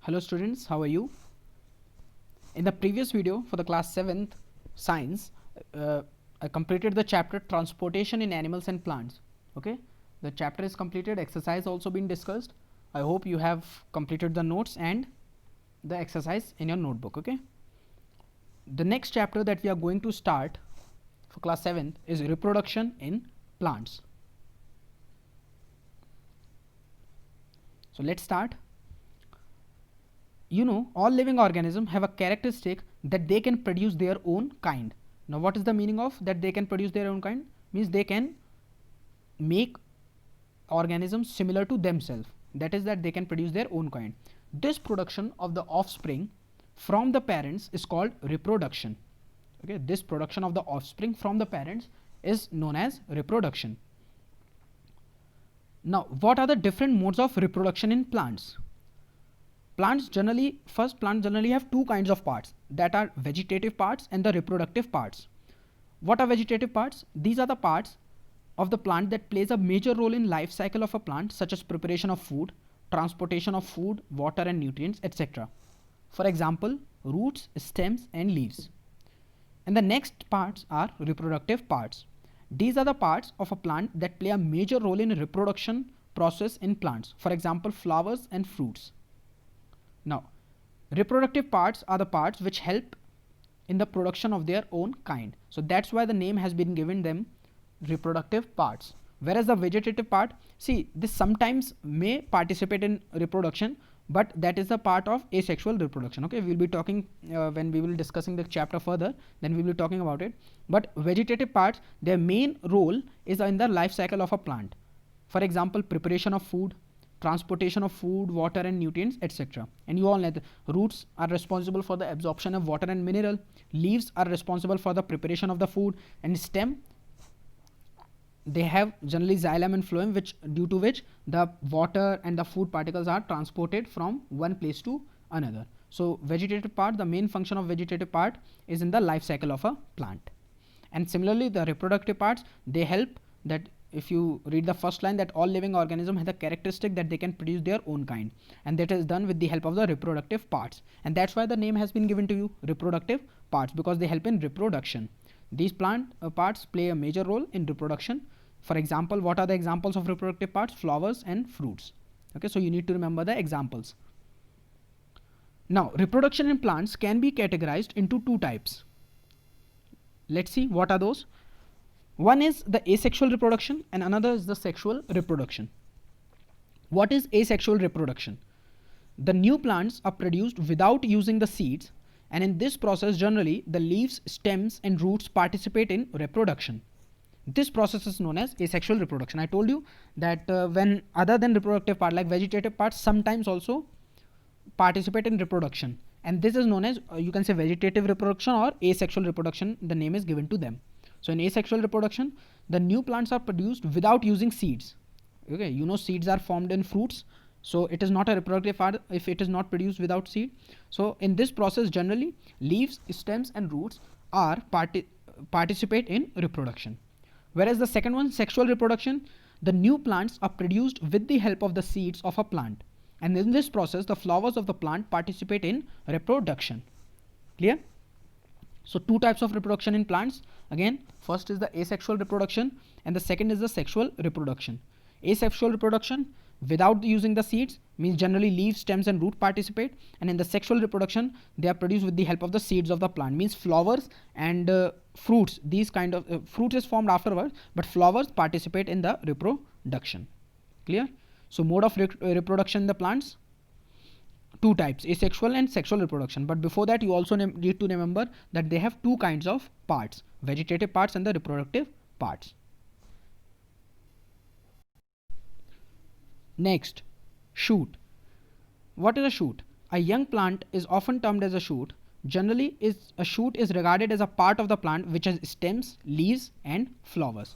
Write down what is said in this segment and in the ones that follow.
Hello students, how are you? In the previous video for the class 7th science, I completed the chapter transportation in animals and plants. Okay, the chapter is completed, exercise also been discussed. I hope you have completed the notes and the exercise in your notebook. Okay, the next chapter that we are going to start for class 7th is reproduction in plants. So let's start. You know, all living organisms have a characteristic that they can produce their own kind. Now what is the meaning of that they can produce their own kind? Means they can make organisms similar to themselves, that is that they can produce their own kind. This production of the offspring from the parents is called reproduction. Okay, this production of the offspring from the parents is known as reproduction. Now what are the different modes of reproduction in plants? Plants generally have two kinds of parts, that are vegetative parts and the reproductive parts. What are vegetative parts? These are the parts of the plant that plays a major role in life cycle of a plant, such as preparation of food, transportation of food, water and nutrients, etc. For example, roots, stems and leaves. And the next parts are reproductive parts. These are the parts of a plant that play a major role in reproduction process in plants. For example, flowers and fruits. Now, reproductive parts are the parts which help in the production of their own kind. So that's why the name has been given them reproductive parts. Whereas the vegetative part, see, this sometimes may participate in reproduction, but that is a part of asexual reproduction. Okay, we will be talking when we will be discussing the chapter further, then we will be talking about it. But vegetative parts, their main role is in the life cycle of a plant. For example, preparation of food, transportation of food, water and nutrients, etc. And you all know the roots are responsible for the absorption of water and mineral, leaves are responsible for the preparation of the food, and stem, they have generally xylem and phloem, which due to which the water and the food particles are transported from one place to another. So vegetative part, the main function of vegetative part is in the life cycle of a plant. And similarly the reproductive parts, they help that, if you read the first line, that all living organisms have the characteristic that they can produce their own kind, and that is done with the help of the reproductive parts. And that's why the name has been given to you, reproductive parts, because they help in reproduction. These plant parts play a major role in reproduction. For example, what are the examples of reproductive parts? Flowers and fruits. Okay, so you need to remember the examples. Now, reproduction in plants can be categorized into two types. Let's see what are those. One is the asexual reproduction and another is the sexual reproduction. What is asexual reproduction? The new plants are produced without using the seeds, and in this process generally the leaves, stems and roots participate in reproduction. This process is known as asexual reproduction. I told you that when other than reproductive part like vegetative parts sometimes also participate in reproduction, and this is known as you can say vegetative reproduction or asexual reproduction, the name is given to them. So in asexual reproduction, the new plants are produced without using seeds. Okay, you know seeds are formed in fruits, so it is not a reproductive part if it is not produced without seed. So in this process generally leaves, stems and roots are participate in reproduction. Whereas the second one, sexual reproduction, the new plants are produced with the help of the seeds of a plant, and in this process the flowers of the plant participate in reproduction. Clear? So two types of reproduction in plants. Again, first is the asexual reproduction and the second is the sexual reproduction. Asexual reproduction without using the seeds means generally leaves, stems and root participate, and in the sexual reproduction they are produced with the help of the seeds of the plant, means flowers and fruits. These kind of fruits is formed afterwards, but flowers participate in the reproduction. Clear? So mode of reproduction in the plants, two types, asexual and sexual reproduction. But before that you also need to remember that they have two kinds of parts, vegetative parts and the reproductive parts. Next, shoot. What is a shoot? A young plant is often termed as a shoot. Generally a shoot is regarded as a part of the plant which has stems, leaves and flowers.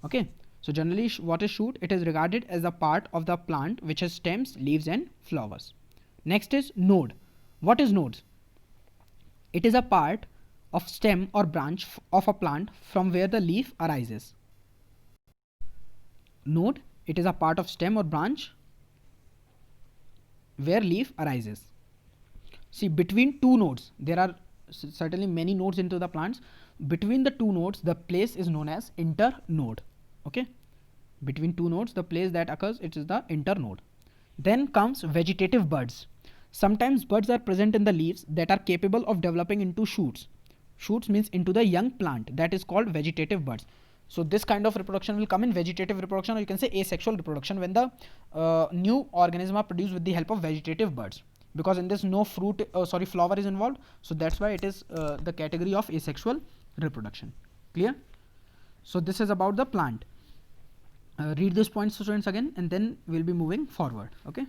Okay, so generally what is shoot? It is regarded as a part of the plant which has stems, leaves and flowers. Next is node. What is nodes? It is a part of stem or branch of a plant from where the leaf arises. Node, it is a part of stem or branch where leaf arises. See, between two nodes, there are certainly many nodes into the plants. Between the two nodes, the place is known as internode. Okay, between two nodes, the place that occurs, it is the internode. Then comes vegetative buds. Sometimes buds are present in the leaves that are capable of developing into shoots. Shoots means into the young plant, that is called vegetative buds. So this kind of reproduction will come in vegetative reproduction, or you can say asexual reproduction, when the new organism are produced with the help of vegetative buds. Because in this no flower is involved, so that's why it is the category of asexual reproduction. Clear? So this is about the plant. Read these points, students, again, and then we'll be moving forward. Okay.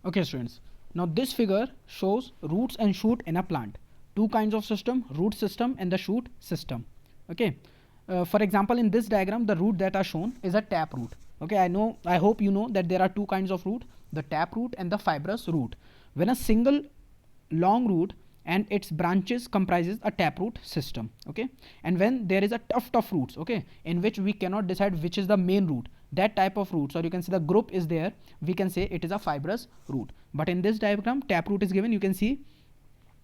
Okay, students. Now this figure shows roots and shoot in a plant. Two kinds of system, root system and the shoot system. Okay. For example, in this diagram, the root that are shown is a tap root. Okay, I hope you know that there are two kinds of root, the tap root and the fibrous root. When a single long root and its branches comprises a taproot system. Okay, and when there is a tuft of roots, okay, in which we cannot decide which is the main root, that type of roots, or you can say the group is there, we can say it is a fibrous root. But in this diagram, taproot is given, you can see,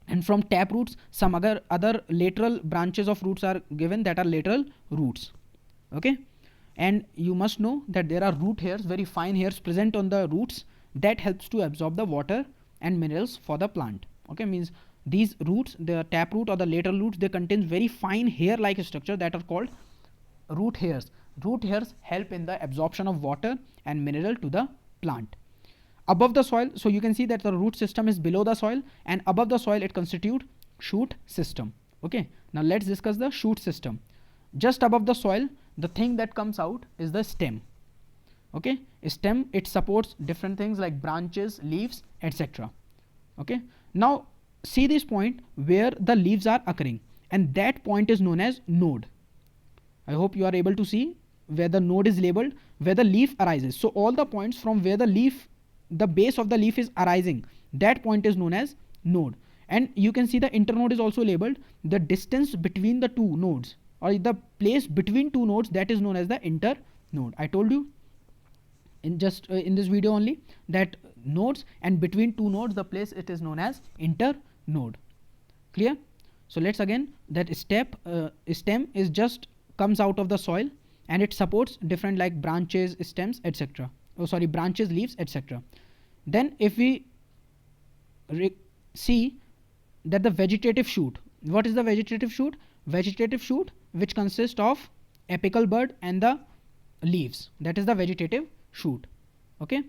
and from tap roots some other lateral branches of roots are given, that are lateral roots. Okay, and you must know that there are root hairs, very fine hairs present on the roots, that helps to absorb the water and minerals for the plant. Okay, means these roots, the tap root or the lateral roots, they contain very fine hair like structure that are called root hairs. Root hairs help in the absorption of water and mineral to the plant. Above the soil, so you can see that the root system is below the soil, and above the soil it constitute shoot system. Okay, now let's discuss the shoot system. Just above the soil, the thing that comes out is the stem. Okay, stem, it supports different things like branches, leaves, etc. Okay, now see this point where the leaves are occurring, and that point is known as node. I hope you are able to see where the node is labeled, where the leaf arises. So all the points from where the leaf, the base of the leaf is arising, that point is known as node. And you can see the internode is also labeled. The distance between the two nodes, or the place between two nodes, that is known as the internode. I told you in this video only that nodes, and between two nodes, the place it is known as internode. Clear? So let's again, that stem is just comes out of the soil, and it supports different like branches, stems, etc. Branches, leaves, etc. Then if we see that the vegetative shoot, what is the vegetative shoot? Vegetative shoot which consists of apical bud and the leaves, that is the vegetative shoot. Okay,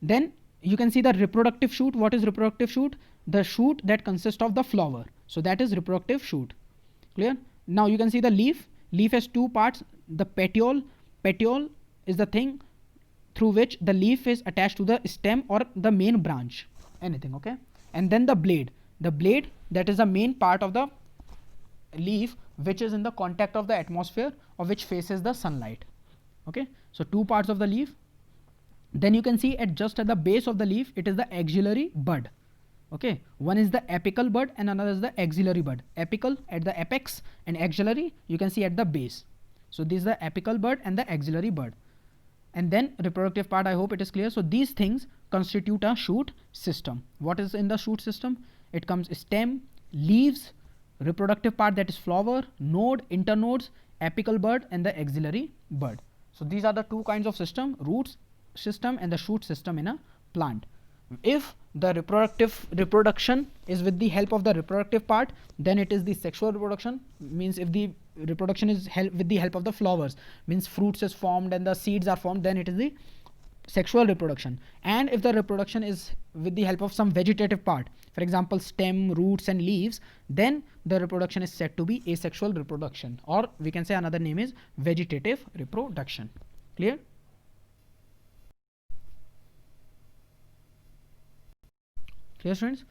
then you can see the reproductive shoot. What is reproductive shoot? The shoot that consists of the flower, so that is reproductive shoot. Clear? Now you can see the leaf. Leaf has two parts. The petiole is the thing through which the leaf is attached to the stem or the main branch, anything. Okay, and then the blade, that is the main part of the leaf which is in the contact of the atmosphere, or which faces the sunlight. Okay, so two parts of the leaf. Then you can see just at the base of the leaf, it is the axillary bud. Okay, one is the apical bud and another is the axillary bud. Apical at the apex and axillary you can see at the base. So this is the apical bud and the axillary bud. And then reproductive part, I hope it is clear. So these things constitute a shoot system. What is in the shoot system? It comes stem, leaves, reproductive part, that is flower, node, internodes, apical bud and the axillary bud. So these are the two kinds of system, roots system and the shoot system in a plant. If the reproduction is with the help of the reproductive part, then it is the sexual reproduction. Means if the reproduction is with the help of the flowers, means fruits is formed and the seeds are formed, then it is the sexual reproduction. And if the reproduction is with the help of some vegetative part, for example stem, roots and leaves, then the reproduction is said to be asexual reproduction, or we can say another name is vegetative reproduction. Clear? Clear, students?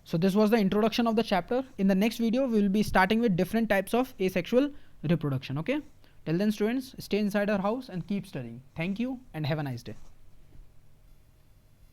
So this was the introduction of the chapter. In the next video we will be starting with different types of asexual reproduction. Okay, till then students, stay inside our house and keep studying. Thank you and have a nice day.